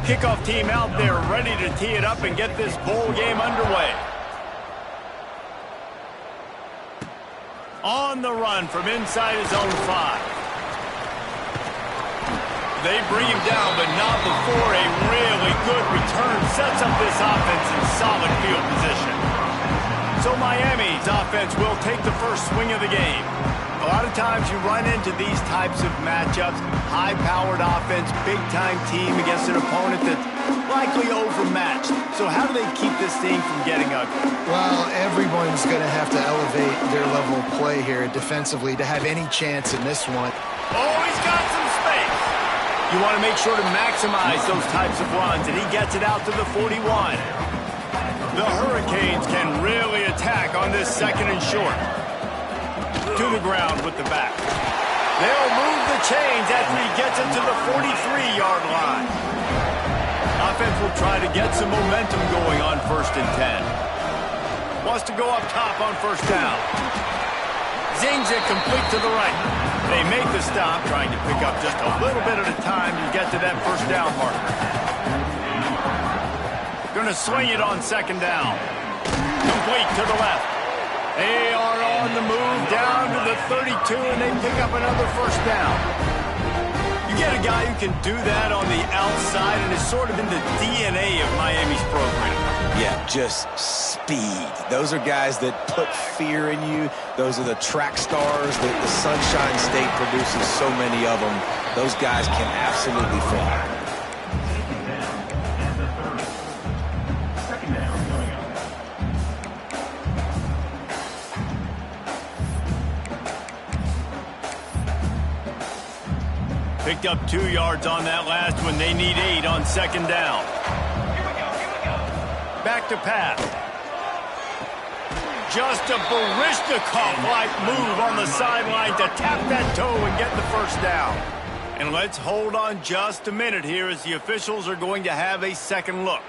Kickoff team out there ready to tee it up and get this bowl game underway. On the run from inside his own 5. They bring him down, but not before a really good return sets up this offense in solid field position. So Miami's offense will take the first swing of the game. A lot of times you run into these types of matchups, high-powered offense, big-time team against an opponent that's likely overmatched. So how do they keep this thing from getting ugly? Well, everyone's going to have to elevate their level of play here defensively to have any chance in this one. Oh, he's got some space. You want to make sure to maximize those types of runs, and he gets it out to the 41. The Hurricanes can really attack on this second and short. To the ground with the back. They'll move the chains after he gets it to the 43-yard line. Offense will try to get some momentum going on 1st and 10. Wants to go up top on 1st down. Zings it complete to the right. They make the stop, trying to pick up just a little bit at a time to get to that 1st down marker. Going to swing it on 2nd down. Complete to the left. They are on the move down to the 32, and they pick up another 1st down. You get a guy who can do that on the outside, and is sort of in the DNA of Miami's program. Yeah, just speed. Those are guys that put fear in you. Those are the track stars that the Sunshine State produces so many of them. Those guys can absolutely fly. Picked up 2 yards on that last one. They need 8 on 2nd down. Back to pass. Just a Baryshnikov-like move on the sideline to tap that toe and get the 1st down. And let's hold on just a minute here as the officials are going to have a second look.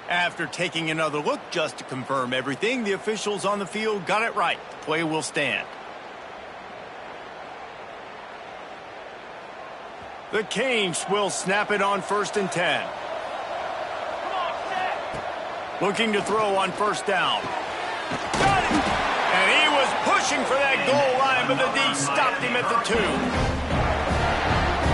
After taking another look just to confirm everything, the officials on the field got it right. The play will stand. The Canes will snap it on 1st and 10. Looking to throw on 1st down. Got it! And he was pushing for that goal line, but the D stopped him at the 2.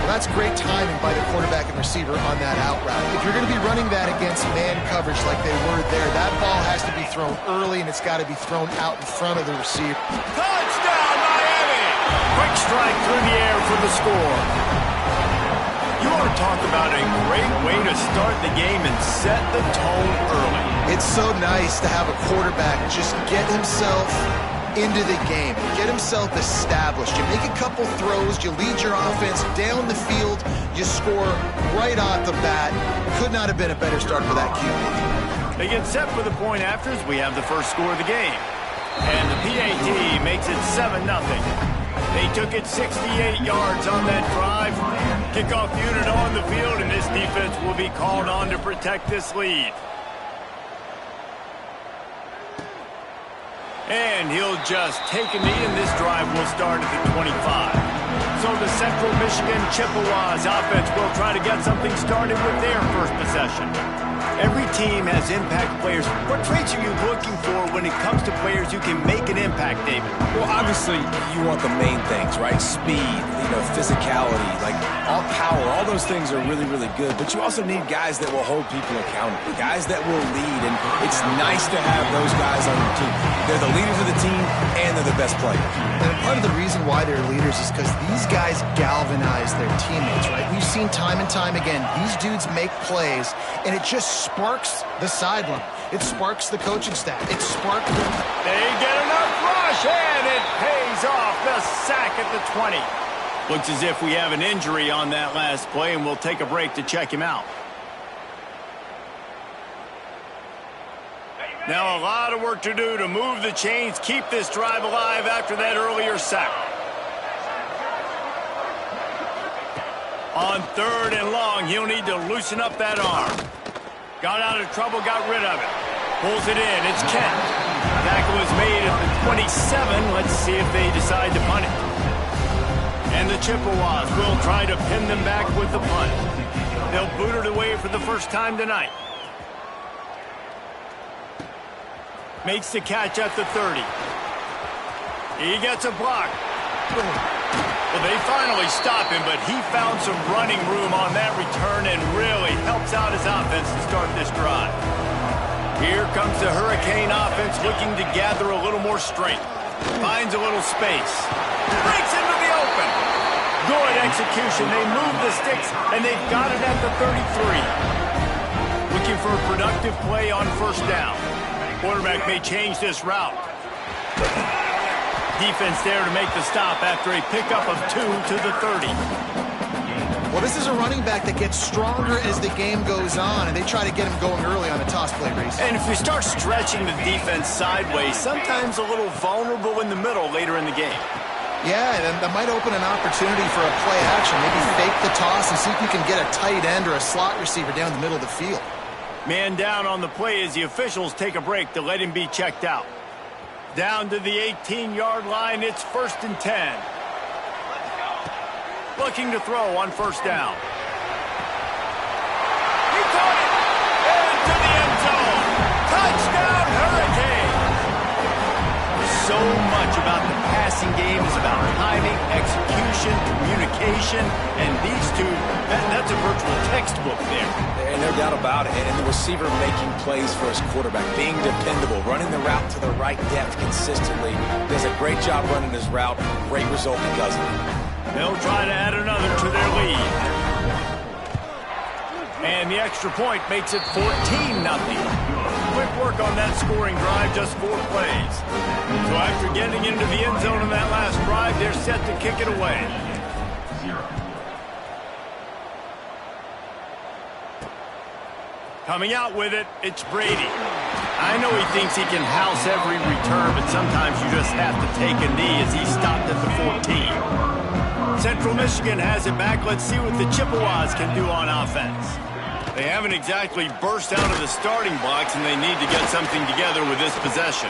Well, that's great timing by the quarterback and receiver on that out route. If you're going to be running that against man coverage like they were there, that ball has to be thrown early, and it's got to be thrown out in front of the receiver. Touchdown, Miami! Quick strike through the air for the score. You want to talk about a great way to start the game and set the tone early. It's so nice to have a quarterback just get himself into the game, get himself established. You make a couple throws, you lead your offense down the field, you score right off the bat. Could not have been a better start for that QB. They get set for the point afters. We have the first score of the game. And the PAT makes it 7-0. They took it 68 yards on that drive. Kickoff unit on the field, and this defense will be called on to protect this lead. And he'll just take a knee, and this drive will start at the 25. So the Central Michigan Chippewas offense will try to get something started with their first possession. Every team has impact players. What traits are you looking for when it comes to players who can make an impact, David? Well, obviously, you want the main things, right? Speed, physicality, like all power, all those things are really, really good. But you also need guys that will hold people accountable, guys that will lead. And it's nice to have those guys on your team. They're the leaders of the team, and they're the best players. And part of the reason why they're leaders is because these guys galvanize their teammates, right? We've seen time and time again, these dudes make plays, and it just sparks the sideline. It sparks the coaching staff. It sparks them. They get enough rush, and it pays off. The sack at the 20. Looks as if we have an injury on that last play, and we'll take a break to check him out. Now a lot of work to do to move the chains, keep this drive alive after that earlier sack. On 3rd and long, he'll need to loosen up that arm. Got out of trouble, got rid of it. Pulls it in, it's Kent. Tackle is made at the 27. Let's see if they decide to punt it. And the Chippewas will try to pin them back with the punt. They'll boot it away for the first time tonight. Makes the catch at the 30. He gets a block. Well, they finally stop him, but he found some running room on that return and really helps out his offense to start this drive. Here comes the Hurricane offense looking to gather a little more strength. Finds a little space. Breaks into the open. Good execution. They move the sticks, and they've got it at the 33. Looking for a productive play on first down. Quarterback may change this route. Defense there to make the stop after a pickup of 2 to the 30. Well, this is a running back that gets stronger as the game goes on, and they try to get him going early on a toss play, Reese. And if you start stretching the defense sideways, sometimes a little vulnerable in the middle later in the game. Yeah, that might open an opportunity for a play action. Maybe fake the toss and see if you can get a tight end or a slot receiver down the middle of the field. Man down on the play as the officials take a break to let him be checked out. Down to the 18-yard line, it's 1st and 10. Looking to throw on first down. He caught it! Into the end zone! Touchdown, Hurricane! So much about the passing game is about timing, execution, communication, and these two, that's a virtual textbook there. And no doubt about it. And the receiver making plays for his quarterback, being dependable, running the route to the right depth consistently. Does a great job running his route. Great result because of it. They'll try to add another to their lead. And the extra point makes it 14-0. Quick work on that scoring drive, just 4 plays. So after getting into the end zone in that last drive, they're set to kick it away. Coming out with it, it's Brady. I know he thinks he can house every return, but sometimes you just have to take a knee as he stopped at the 14. Central Michigan has it back. Let's see what the Chippewas can do on offense. They haven't exactly burst out of the starting blocks, and they need to get something together with this possession.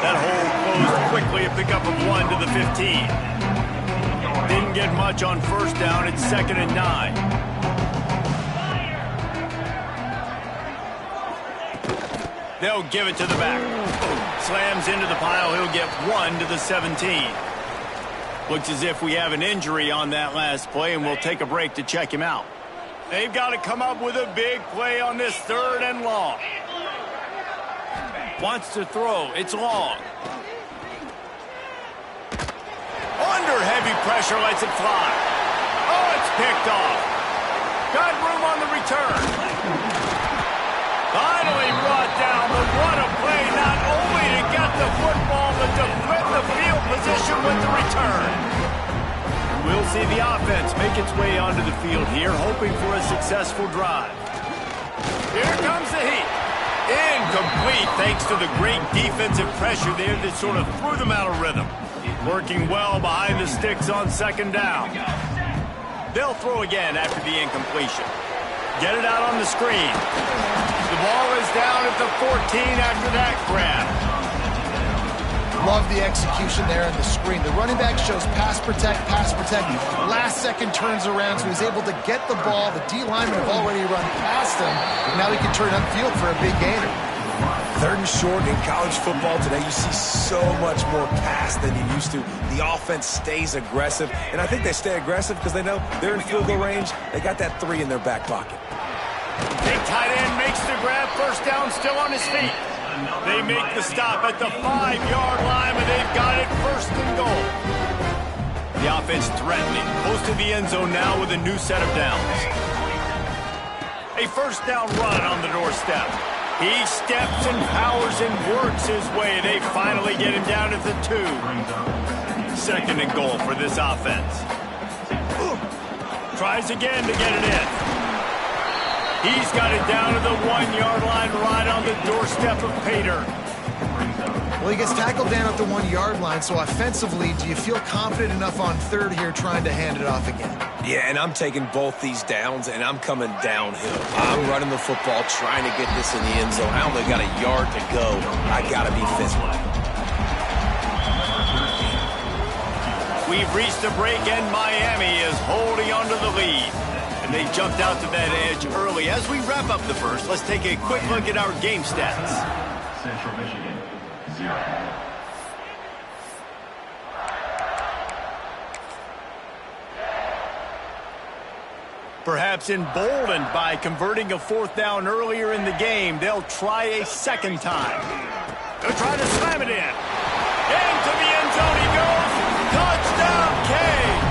That hole closed quickly, a pickup of 1 to the 15. Didn't get much on first down. It's 2nd and 9. They'll give it to the back. Slams into the pile. He'll get 1 to the 17. Looks as if we have an injury on that last play, and we'll take a break to check him out. They've got to come up with a big play on this 3rd and long. Wants to throw. It's long. Under heavy pressure, lets it fly. Oh, it's picked off. Got room on the return. Finally brought down, but what a play, not only to get the football, but to flip the field position with the return. We'll see the offense make its way onto the field here, hoping for a successful drive. Here comes the heat. Incomplete, thanks to the great defensive pressure there that sort of threw them out of rhythm. Working well behind the sticks on 2nd down. They'll throw again after the incompletion. Get it out on the screen. The ball is down at the 14 after that grab. Love the execution there in the screen. The running back shows pass protect. Last second turns around, so he's able to get the ball. The D linemen have already run past him. And now he can turn upfield for a big gainer. 3rd and short in college football today, you see so much more pass than you used to. The offense stays aggressive, and I think they stay aggressive because they know they're in field goal range. They got that 3 in their back pocket. Big tight end makes the grab. First down, still on his feet. They make the stop at the 5-yard line, and they've got it 1st and goal. The offense threatening. Close to the end zone now with a new set of downs. A first down run on the doorstep. He steps and powers and works his way. They finally get him down at the 2. 2nd and goal for this offense. Tries again to get it in. He's got it down to the 1-yard line right on the doorstep of Pater. Well, he gets tackled down at the 1-yard line, so offensively, do you feel confident enough on third here trying to hand it off again? Yeah, and I'm taking both these downs, and I'm coming downhill. I'm running the football, trying to get this in the end zone. I only got a yard to go. I got to be physical. We've reached a break, and Miami is holding onto the lead. And they jumped out to that edge early. As we wrap up the first, let's take a quick look at our game stats. Central Michigan, 0. Perhaps emboldened by converting a 4th down earlier in the game, they'll try a second time. They'll try to slam it in. Into the end zone he goes. Touchdown, Canes!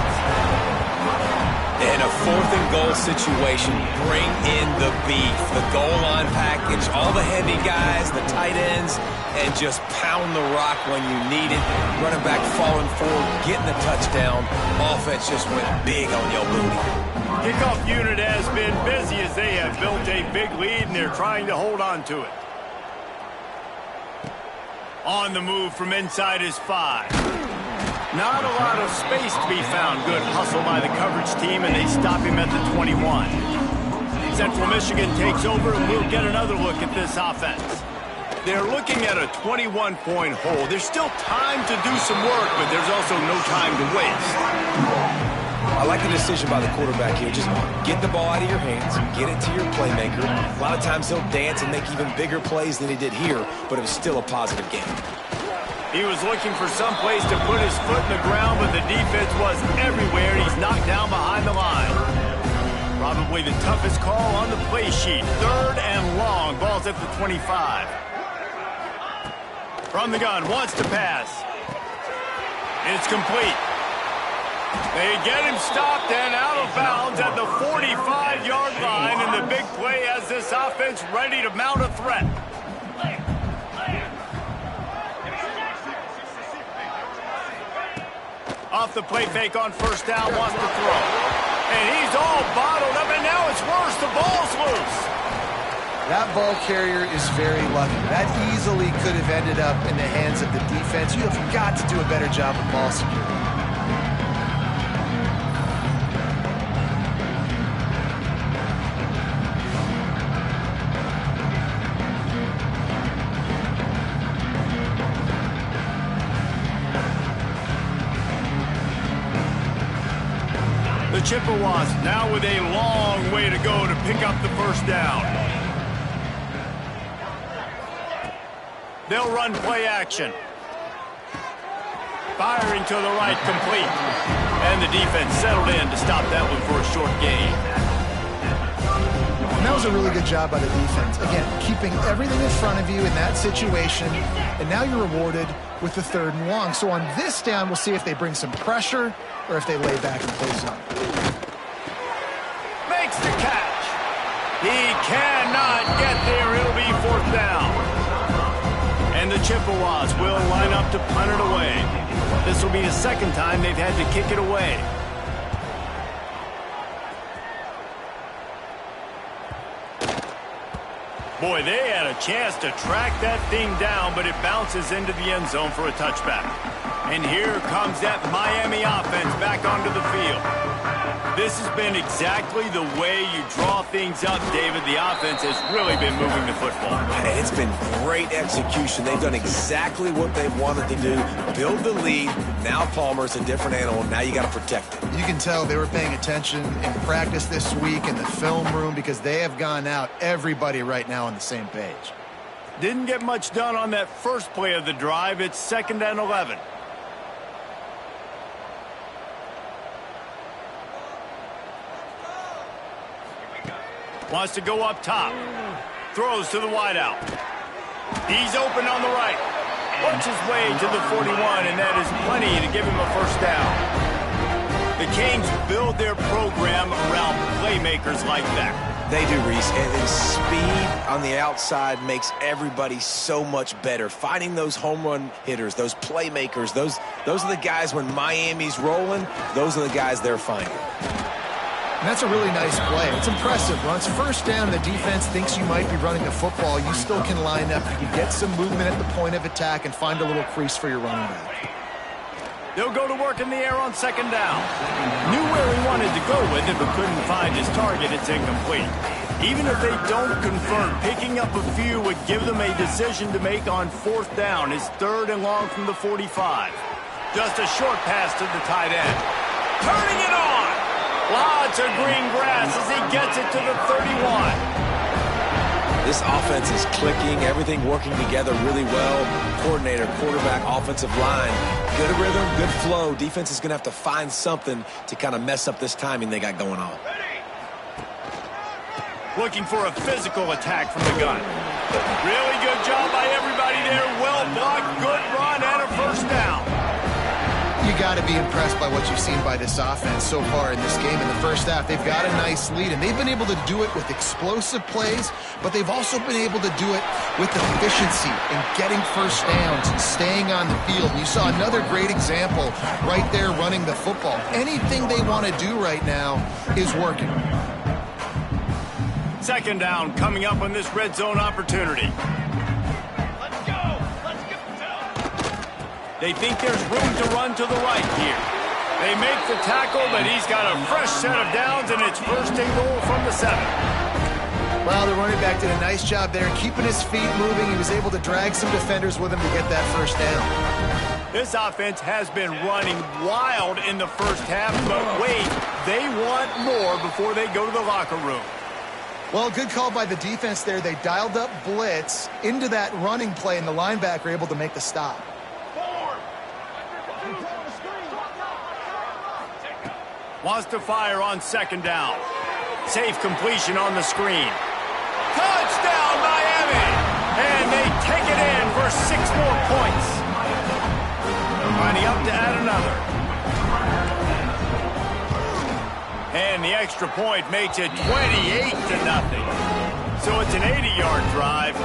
In a 4th and goal situation, bring in the beef, the goal line package, all the heavy guys, the tight ends, and just pound the rock when you need it. Running back falling forward, getting the touchdown. Offense just went big on your booty. Kickoff unit has been busy as they have built a big lead and they're trying to hold on to it. On the move from inside is 5. Not a lot of space to be found. Good hustle by the coverage team, and they stop him at the 21. Central Michigan takes over, and we'll get another look at this offense. They're looking at a 21-point hole. There's still time to do some work, but there's also no time to waste. I like the decision by the quarterback here. Just get the ball out of your hands, get it to your playmaker. A lot of times he'll dance and make even bigger plays than he did here, but it was still a positive game. He was looking for some place to put his foot in the ground, but the defense was everywhere. He's knocked down behind the line. Probably the toughest call on the play sheet. 3rd and long. Ball's at the 25. From the gun, wants to pass. It's complete. They get him stopped and out of bounds at the 45-yard line, and the big play has this offense ready to mount a threat. Off the play fake on 1st down, wants to throw. And he's all bottled up, and now it's worse. The ball's loose. That ball carrier is very lucky. That easily could have ended up in the hands of the defense. You have got to do a better job of ball security. The Chippewas now with a long way to go to pick up the 1st down. They'll run play action. Firing to the right, complete. And the defense settled in to stop that one for a short gain. And that was a really good job by the defense. Again, keeping everything in front of you in that situation, and now you're rewarded with the 3rd and long. So on this down, we'll see if they bring some pressure or if they lay back and play zone. Makes the catch. He cannot get there. It'll be 4th down. And the Chippewas will line up to punt it away. This will be the 2nd time they've had to kick it away. Boy, they had a chance to track that thing down, but it bounces into the end zone for a touchback. And here comes that Miami offense back onto the field. This has been exactly the way you draw things up, David. The offense has really been moving the football. And it's been great execution. They've done exactly what they wanted to do. Build the lead. Now Palmer's a different animal. Now you got to protect it. You can tell they were paying attention in practice this week in the film room because they have gone out, everybody right now on the same page. Didn't get much done on that first play of the drive. It's 2nd and 11. Wants to go up top. Throws to the wideout. He's open on the right. Works his way to the 41, and that is plenty to give him a 1st down. The Canes build their program around playmakers like that. They do, Reese, and speed on the outside makes everybody so much better. Finding those home run hitters, those playmakers, those are the guys when Miami's rolling, those are the guys they're finding. And that's a really nice play. It's impressive. Once first down and the defense thinks you might be running the football, you still can line up. You can get some movement at the point of attack and find a little crease for your running back. They'll go to work in the air on second down. Knew where he wanted to go with it, but couldn't find his target. It's incomplete. Even if they don't convert, picking up a few would give them a decision to make on fourth down. It's 3rd and long from the 45. Just a short pass to the tight end. Turning it on! Lots of green grass as he gets it to the 31. This offense is clicking, everything working together really well. Coordinator, quarterback, offensive line. Good rhythm, good flow. Defense is going to have to find something to kind of mess up this timing they got going on. Looking for a physical attack from the gun. Really good job by everybody there. Well blocked, good run, and a first down. You got to be impressed by what you've seen by this offense so far in this game. In the first half, they've got a nice lead, and they've been able to do it with explosive plays, but they've also been able to do it with efficiency and getting first downs and staying on the field. And you saw another great example right there running the football. Anything they want to do right now is working. Second down coming up on this red zone opportunity. They think there's room to run to the right here. They make the tackle, but he's got a fresh set of downs, and it's 1st and goal from the 7. Well, the running back did a nice job there, keeping his feet moving. He was able to drag some defenders with him to get that first down. This offense has been running wild in the first half, but wait, they want more before they go to the locker room. Well, good call by the defense there. They dialed up blitz into that running play, and the linebacker able to make the stop. Wants to fire on second down. Safe completion on the screen. Touchdown, Miami! And they take it in for 6 more points. Lining up to add another. And the extra point makes it 28-0. So it's an 80-yard drive.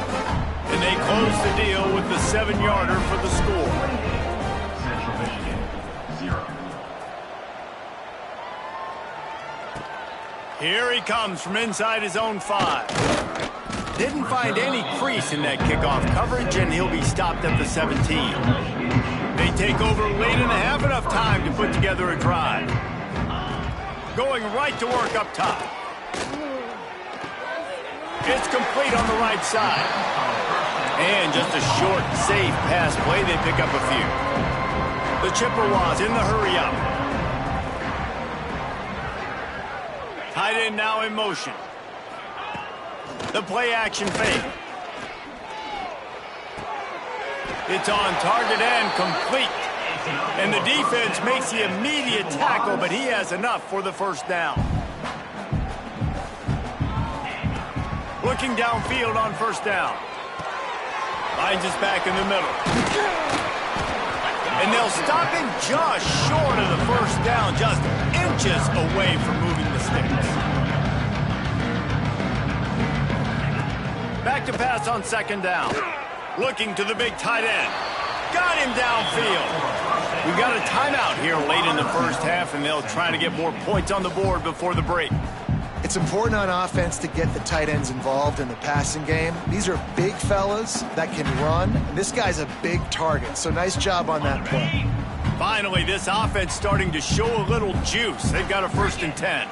And they close the deal with the 7-yarder for the score. Central Michigan, 0. Here he comes from inside his own 5. Didn't find any crease in that kickoff coverage, and he'll be stopped at the 17. They take over late in the half, enough time to put together a drive. Going right to work up top. It's complete on the right side. And just a short, safe pass play. They pick up a few. The Chippewas in the hurry up. Tight end now in motion. The play action fake. It's on target and complete. And the defense makes the immediate tackle, but he has enough for the first down. Looking downfield on first down. Finds us back in the middle. And they'll stop him just short of the first down, just inches away from moving the sticks. Back to pass on second down. Looking to the big tight end. Got him downfield. We've got a timeout here late in the first half, and they'll try to get more points on the board before the break. It's important on offense to get the tight ends involved in the passing game. These are big fellas that can run. And this guy's a big target, so nice job on that play. Finally, this offense starting to show a little juice. They've got a 1st and 10.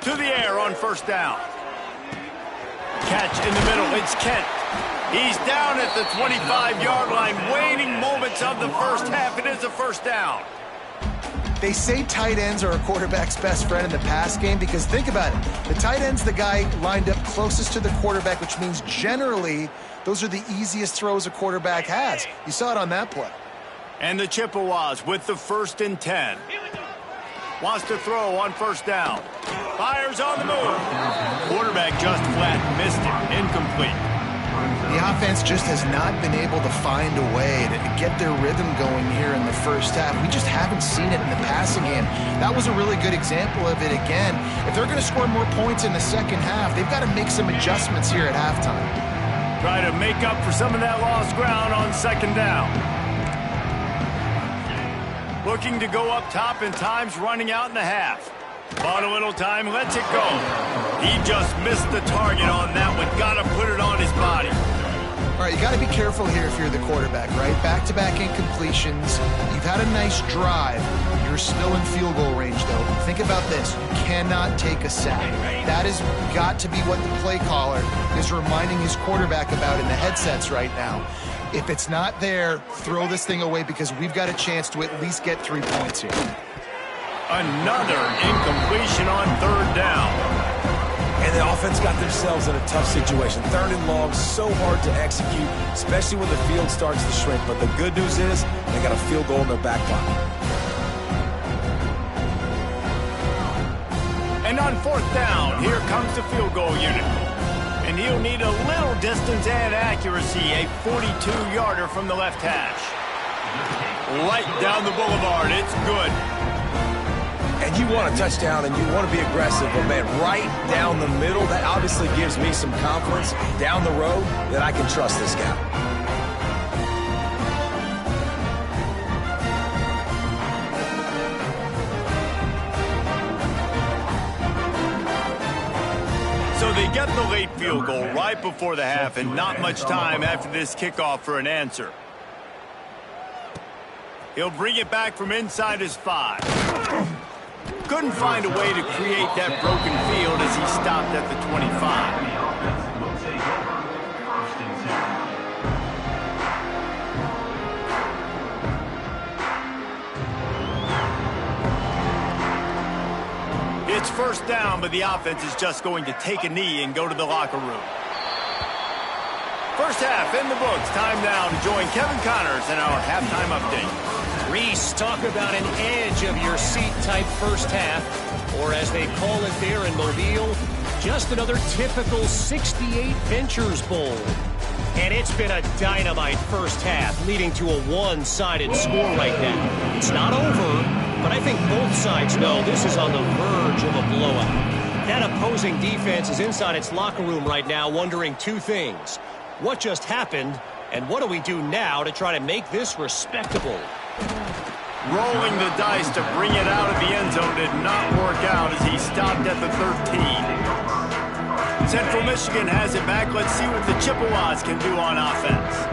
To the air on first down. Catch in the middle. It's Kent. He's down at the 25-yard line, waiting moments of the first half. It is a first down. They say tight ends are a quarterback's best friend in the pass game because think about it. The tight end's the guy lined up closest to the quarterback, which means generally those are the easiest throws a quarterback has. You saw it on that play. And the Chippewas with the 1st and 10. Wants to throw on first down. Fires on the move. Quarterback just flat missed it. Incomplete. The offense just has not been able to find a way to get their rhythm going here in the first half. We just haven't seen it in the passing game. That was a really good example of it again. If they're going to score more points in the second half, they've got to make some adjustments here at halftime. Try to make up for some of that lost ground on second down. Looking looking to go up top, and time's running out in the half. Bought a little time, lets it go. He just missed the target on that one. Got to put it on his body. All right, you got to be careful here if you're the quarterback, right? Back-to-back incompletions. You've had a nice drive. You're still in field goal range, though. Think about this. You cannot take a sack. That has got to be what the play caller is reminding his quarterback about in the headsets right now. If it's not there, throw this thing away because we've got a chance to at least get 3 points here. Another incompletion on third down. And the offense got themselves in a tough situation. Third and long, so hard to execute, especially when the field starts to shrink. But the good news is they got a field goal in their back pocket. And on fourth down, here comes the field goal unit. And he'll need a little distance and accuracy, a 42-yarder from the left hash. Right down the boulevard, it's good. And you want a touchdown and you want to be aggressive, but man, right down the middle, that obviously gives me some confidence down the road that I can trust this guy. So they get the late field goal right before the half, and not much time after this kickoff for an answer. He'll bring it back from inside his 5. Couldn't find a way to create that broken field as he stopped at the 25. The offense will take over. First and 10. It's first down, but the offense is just going to take a knee and go to the locker room. First half in the books. Time now to join Kevin Connors in our halftime update. Reese, talk about an edge-of-your-seat type first half, or as they call it there in Mobile, just another typical 68 Ventures Bowl. And it's been a dynamite first half, leading to a one-sided score right now. It's not over, but I think both sides know this is on the verge of a blowout. That opposing defense is inside its locker room right now wondering two things. What just happened, and what do we do now to try to make this respectable? Rolling the dice to bring it out of the end zone did not work out as he stopped at the 13. Central Michigan has it back. Let's see what the Chippewas can do on offense.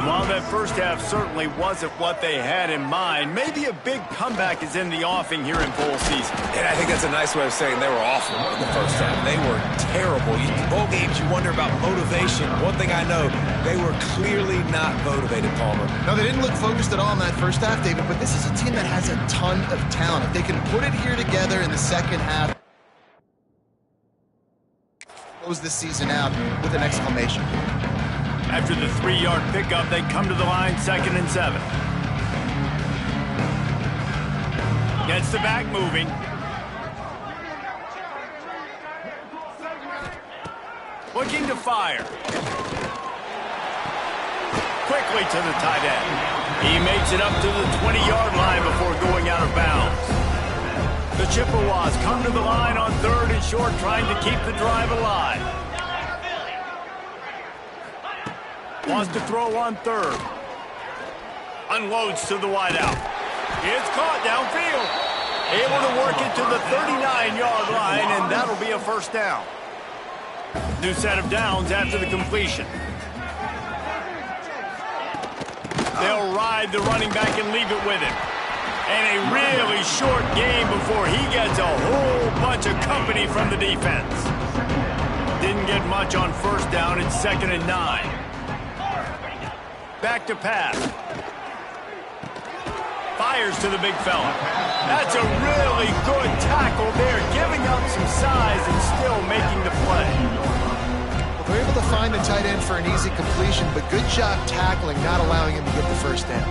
And while that first half certainly wasn't what they had in mind, maybe a big comeback is in the offing here in bowl season. And I think that's a nice way of saying they were awful in the first half. They were terrible. Bowl games, you wonder about motivation. One thing I know, they were clearly not motivated, Palmer. No, they didn't look focused at all in that first half, David, but this is a team that has a ton of talent. If they can put it here together in the second half, close this season out with an exclamation. After the 3-yard pickup, they come to the line, 2nd and 7. Gets the back moving. Looking to fire. Quickly to the tight end. He makes it up to the 20-yard line before going out of bounds. The Chippewas come to the line on 3rd and short, trying to keep the drive alive. Wants to throw on 3rd. Unloads to the wideout. It's caught downfield. Able to work it to the 39-yard line, and that'll be a first down. New set of downs after the completion. They'll ride the running back and leave it with him. And a really short game before he gets a whole bunch of company from the defense. Didn't get much on first down. It's 2nd and 9. Back to pass. Fires to the big fella. That's a really good tackle there, giving up some size and still making the play. Well, they're able to find the tight end for an easy completion, but good job tackling, not allowing him to get the first down.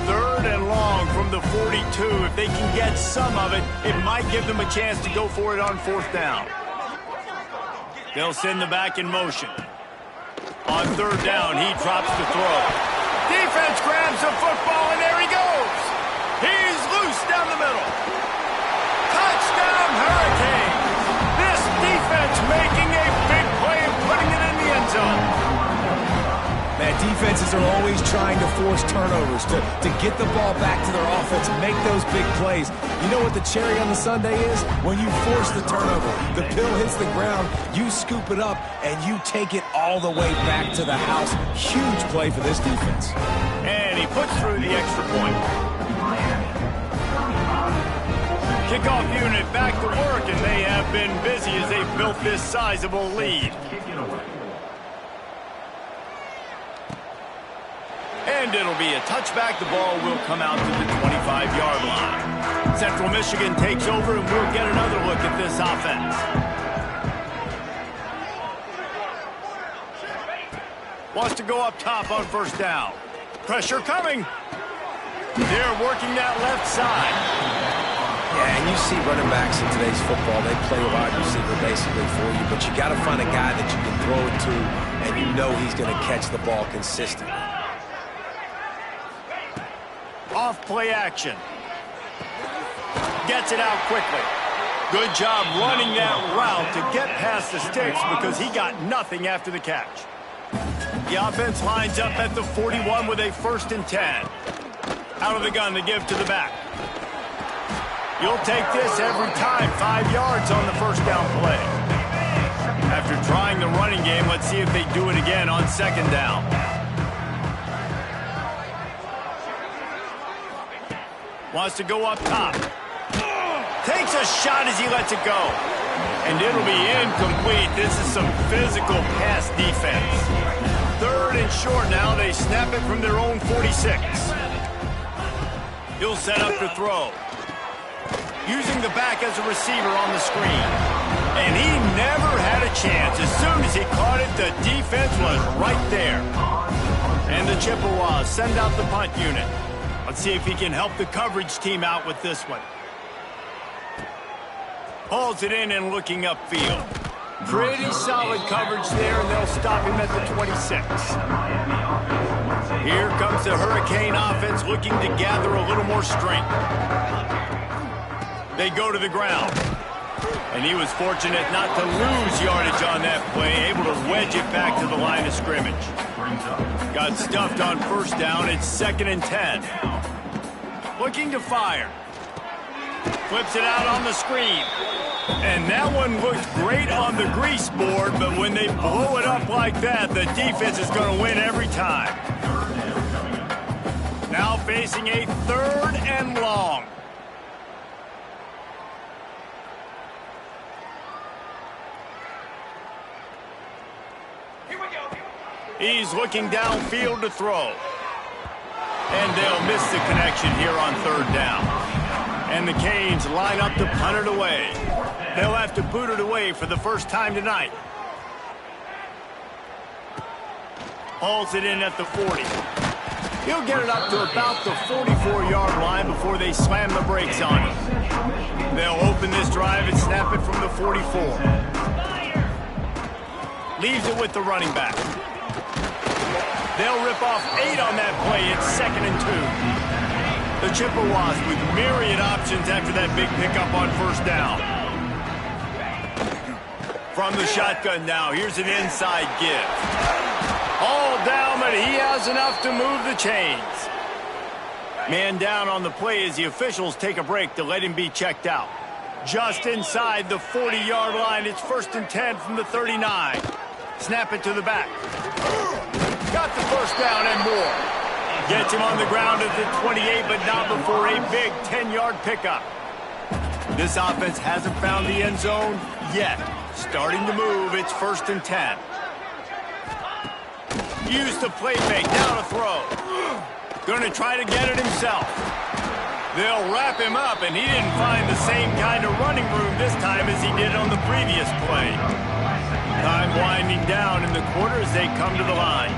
3rd and long from the 42. If they can get some of it, it might give them a chance to go for it on 4th down. They'll send the back in motion. On 3rd down, he drops the throw. Defense grabs the football, and there he goes. He's loose down the middle. Touchdown, Hurricanes. This defense making a big play and putting it in the end zone. Man, Yeah, defenses are always trying to force turnovers, to get the ball back to their offense, make those big plays. You know what the cherry on the sundae is? When you force the turnover, the pill hits the ground, you scoop it up, and you take it all the way back to the house. Huge play for this defense. And he puts through the extra point. Kickoff unit back to work, and they have been busy as they've built this sizable lead. And it'll be a touchback. The ball will come out to the 25-yard line. Central Michigan takes over, and we'll get another look at this offense. Wants to go up top on first down. Pressure coming. They're working that left side. Yeah, and you see running backs in today's football, they play wide receiver basically for you, but you got to find a guy that you can throw it to, and you know he's going to catch the ball consistently. Off play action. Gets it out quickly. Good job running that route to get past the sticks because he got nothing after the catch. The offense lines up at the 41 with a 1st and 10. Out of the gun to give to the back. You'll take this every time. 5 yards on the first down play. After trying the running game, let's see if they do it again on 2nd down. Wants to go up top. Takes a shot as he lets it go. And it'll be incomplete. This is some physical pass defense. 3rd and short now. They snap it from their own 46. He'll set up to throw. Using the back as a receiver on the screen. And he never had a chance. As soon as he caught it, the defense was right there. And the Chippewas send out the punt unit. Let's see if he can help the coverage team out with this one. Hauls it in and looking upfield. Pretty solid coverage there, and they'll stop him at the 26. Here comes the Hurricane offense looking to gather a little more strength. They go to the ground. And he was fortunate not to lose yardage on that play, able to wedge it back to the line of scrimmage. Got stuffed on first down. It's 2nd and 10. Looking to fire. Flips it out on the screen. And that one looks great on the grease board, but when they blow it up like that, the defense is going to win every time. Now facing a 3rd and long. He's looking downfield to throw. And they'll miss the connection here on 3rd down. And the Canes line up to punt it away. They'll have to boot it away for the first time tonight. Hauls it in at the 40. He'll get it up to about the 44-yard line before they slam the brakes on him. They'll open this drive and snap it from the 44. Leaves it with the running back. They'll rip off 8 on that play. It's 2nd and 2. The Chippewas with myriad options after that big pickup on first down. From the shotgun now, here's an inside give. All down, but he has enough to move the chains. Man down on the play as the officials take a break to let him be checked out. Just inside the 40-yard line, it's 1st and 10 from the 39. Snap it to the back. Got the first down and more. Gets him on the ground at the 28, but not before a big 10-yard pickup. This offense hasn't found the end zone yet. Starting to move, it's 1st and 10. Use the play fake, now to throw. Going to try to get it himself. They'll wrap him up, and he didn't find the same kind of running room this time as he did on the previous play. Time winding down in the quarter as they come to the line.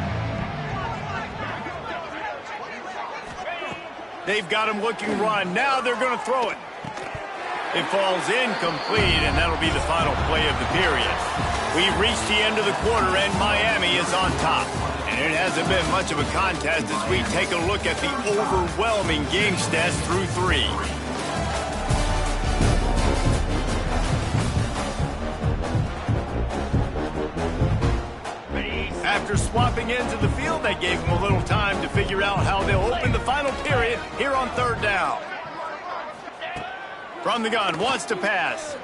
They've got him looking run. Now they're going to throw it. It falls incomplete, and that'll be the final play of the period. We've reached the end of the quarter, and Miami is on top. And it hasn't been much of a contest as we take a look at the overwhelming game stats through 3. After after swapping ends of the field, that gave them a little time to figure out how they'll open the final period here on third down. From the gun, wants to pass.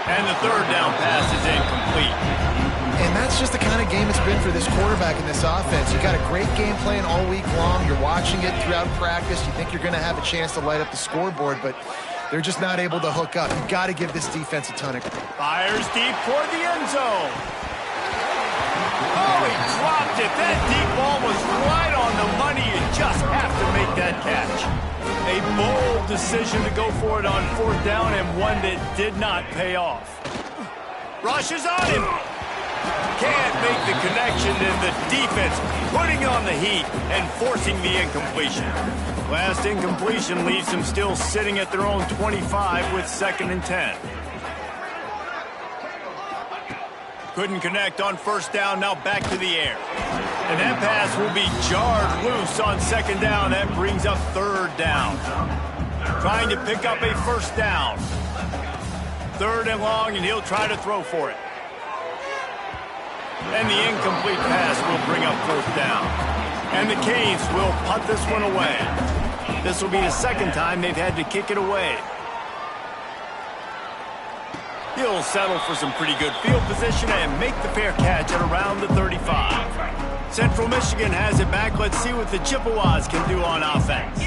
And the third down pass is incomplete. And that's just the kind of game it's been for this quarterback in this offense. You got a great game plan all week long. You're watching it throughout practice. You think you're going to have a chance to light up the scoreboard, but they're just not able to hook up. You've got to give this defense a ton of credit. Fires deep toward the end zone. Oh, he dropped it. That deep ball was right on the money. You just have to make that catch. A bold decision to go for it on fourth down, and one that did not pay off. Rushes on him. Can't make the connection, and the defense putting on the heat and forcing the incompletion. Last incompletion leaves them still sitting at their own 25 with 2nd and 10. Couldn't connect on first down, now back to the air. And that pass will be jarred loose on 2nd down. That brings up 3rd down. Trying to pick up a first down. 3rd and long, and he'll try to throw for it. And the incomplete pass will bring up 4th down. And the Canes will punt this one away. This will be the 2nd time they've had to kick it away. He'll settle for some pretty good field position and make the fair catch at around the 35. Central Michigan has it back. Let's see what the Chippewas can do on offense.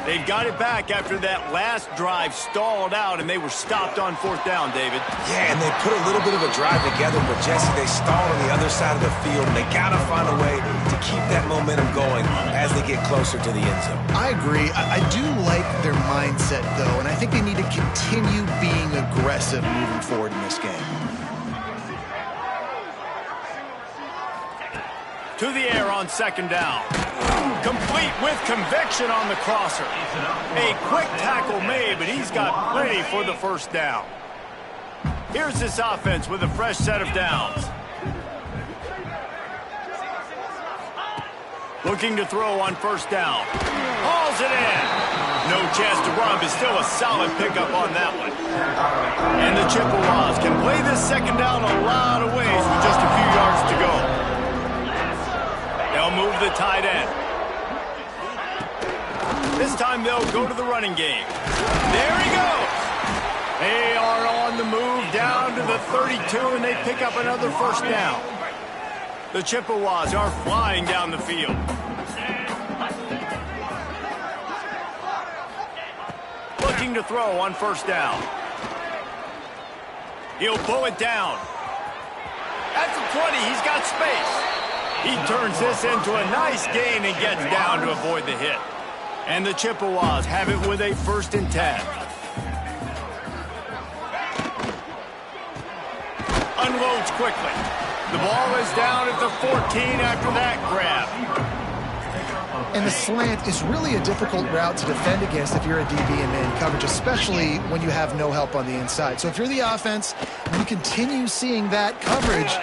They've got it back after that last drive stalled out, and they were stopped on 4th down, David. Yeah, and they put a little bit of a drive together, but Jesse, they stalled on the other side of the field, and they got to find a way to keep that momentum going as they get closer to the end zone. I agree. I do like their mindset, though, and I think they need to continue being aggressive moving forward in this game. To the air on 2nd down. Complete with conviction on the crosser. A quick tackle made, but he's got plenty for the first down. Here's this offense with a fresh set of downs. Looking to throw on first down. Hauls it in. No chance to run, but still a solid pickup on that one. And the Chippewas can play this 2nd down a lot of ways with just a few yards to go. They'll move the tight end. This time they'll go to the running game. There he goes. They are on the move down to the 32, and they pick up another first down. The Chippewas are flying down the field. Looking to throw on first down. He'll pull it down. At the 20, he's got space. He turns this into a nice gain and gets down to avoid the hit. And the Chippewas have it with a 1st and 10. Unloads quickly. The ball is down at the 14 after that grab. And the slant is really a difficult route to defend against if you're a DB in man coverage, especially when you have no help on the inside. So if you're the offense, you continue seeing that coverage.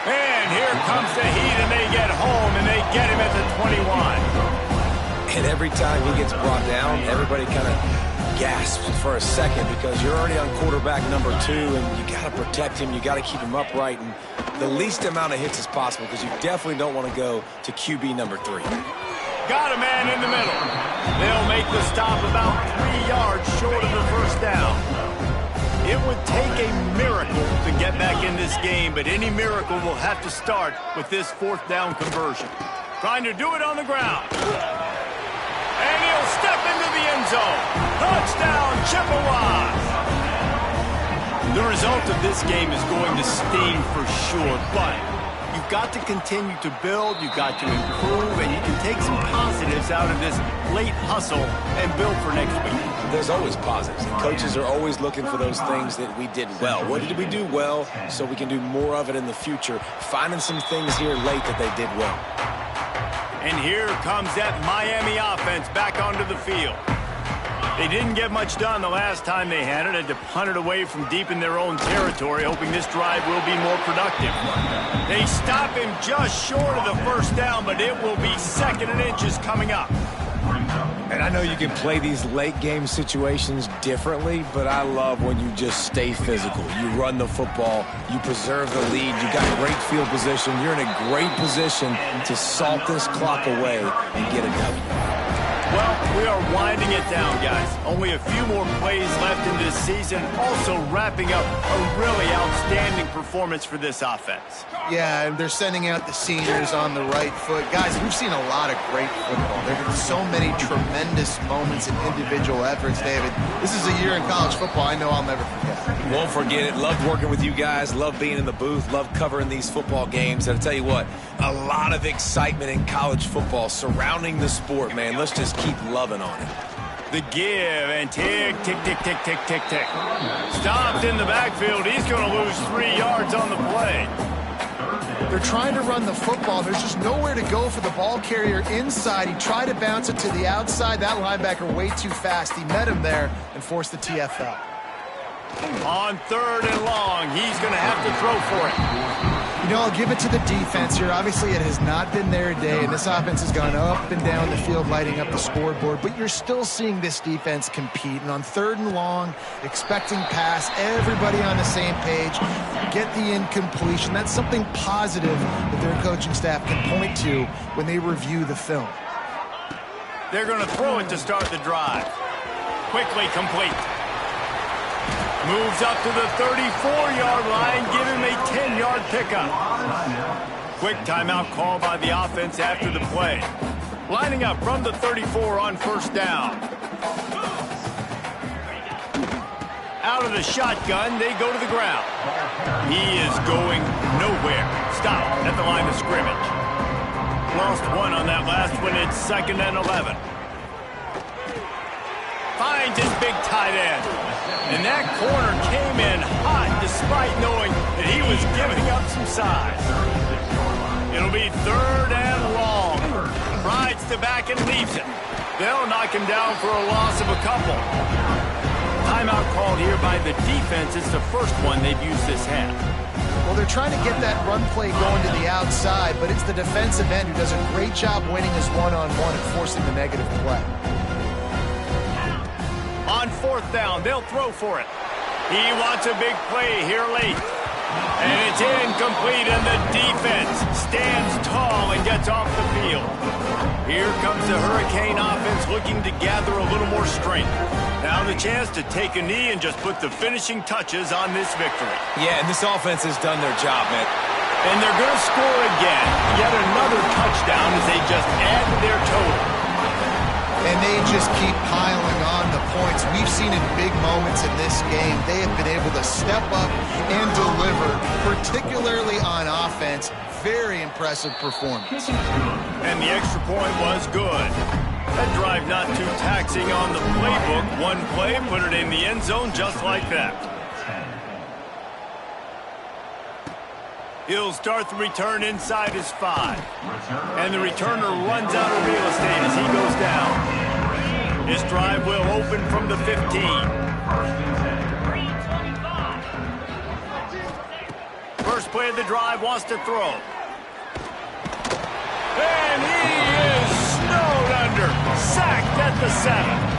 And here comes the heat, and they get home, and they get him at the 21. And every time he gets brought down, everybody kind of gasps for a second because you're already on quarterback number 2, and you got to protect him. You got to keep him upright and the least amount of hits as possible because you definitely don't want to go to QB number 3. Got a man in the middle. They'll make the stop about 3 yards short of the first down. It would take a miracle to get back in this game, but any miracle will have to start with this 4th down conversion. Trying to do it on the ground. And he'll step into the end zone. Touchdown, Chippewas! The result of this game is going to sting for sure, but you've got to continue to build, you've got to improve, and you can take some positives out of this late hustle and build for next week. There's always positives. And coaches are always looking for those things that we did well. What did we do well so we can do more of it in the future? Finding some things here late that they did well. And here comes that Miami offense back onto the field. They didn't get much done the last time they had it. Had to punt it away from deep in their own territory, hoping this drive will be more productive. They stop him just short of the first down, but it will be 2nd and inches coming up. And I know you can play these late game situations differently, but I love when you just stay physical. You run the football, you preserve the lead, you got great field position, you're in a great position to salt this clock away and get a W. Well, we are winding it down, guys. Only a few more plays left in this season. Also wrapping up a really outstanding performance for this offense. Yeah, and they're sending out the seniors on the right foot. Guys, we've seen a lot of great football. There have been so many tremendous moments and individual efforts, David. This is a year in college football I know I'll never forget. Won't forget it. Loved working with you guys. Loved being in the booth. Loved covering these football games. And I'll tell you what, a lot of excitement in college football surrounding the sport, man. Let's just keep loving on it. The give and tick, tick, tick, tick, tick, tick, tick. Stopped in the backfield. He's going to lose 3 yards on the play. They're trying to run the football. There's just nowhere to go for the ball carrier inside. He tried to bounce it to the outside. That linebacker way too fast. He met him there and forced the TFL. On 3rd and long, he's going to have to throw for it. You know, I'll give it to the defense here. Obviously, it has not been their day, and this offense has gone up and down the field, lighting up the scoreboard, but you're still seeing this defense compete. And on 3rd and long, expecting pass, everybody on the same page, get the incompletion. That's something positive that their coaching staff can point to when they review the film. They're going to throw it to start the drive. Quickly complete. Moves up to the 34-yard line, give him a 10-yard pickup. Quick timeout call by the offense after the play. Lining up from the 34 on 1st down. Out of the shotgun, they go to the ground. He is going nowhere. Stop at the line of scrimmage. Lost 1 on that last one. It's 2nd and 11. Finds his big tight end. And that corner came in hot despite knowing that he was giving up some size. It'll be 3rd and long. Rides to back and leaves it. They'll knock him down for a loss of a couple. Timeout called here by the defense. It's the first one they've used this half. Well, they're trying to get that run play going to the outside, but it's the defensive end who does a great job winning his one-on-one and forcing the negative play. On 4th down, they'll throw for it. He wants a big play here late. And it's incomplete, and the defense stands tall and gets off the field. Here comes the Hurricane offense looking to gather a little more strength. Now the chance to take a knee and just put the finishing touches on this victory. Yeah, and this offense has done their job, man. And they're going to score again. Yet another touchdown as they just add to their total. And they just keep piling on the points. We've seen in big moments in this game, they have been able to step up and deliver, particularly on offense. Very impressive performance. And the extra point was good. That drive not too taxing on the playbook. One play, put it in the end zone just like that. He'll start the return inside his 5. And the returner runs out of real estate as he goes down. This drive will open from the 15. First play of the drive, wants to throw. And he is snowed under. Sacked at the 7.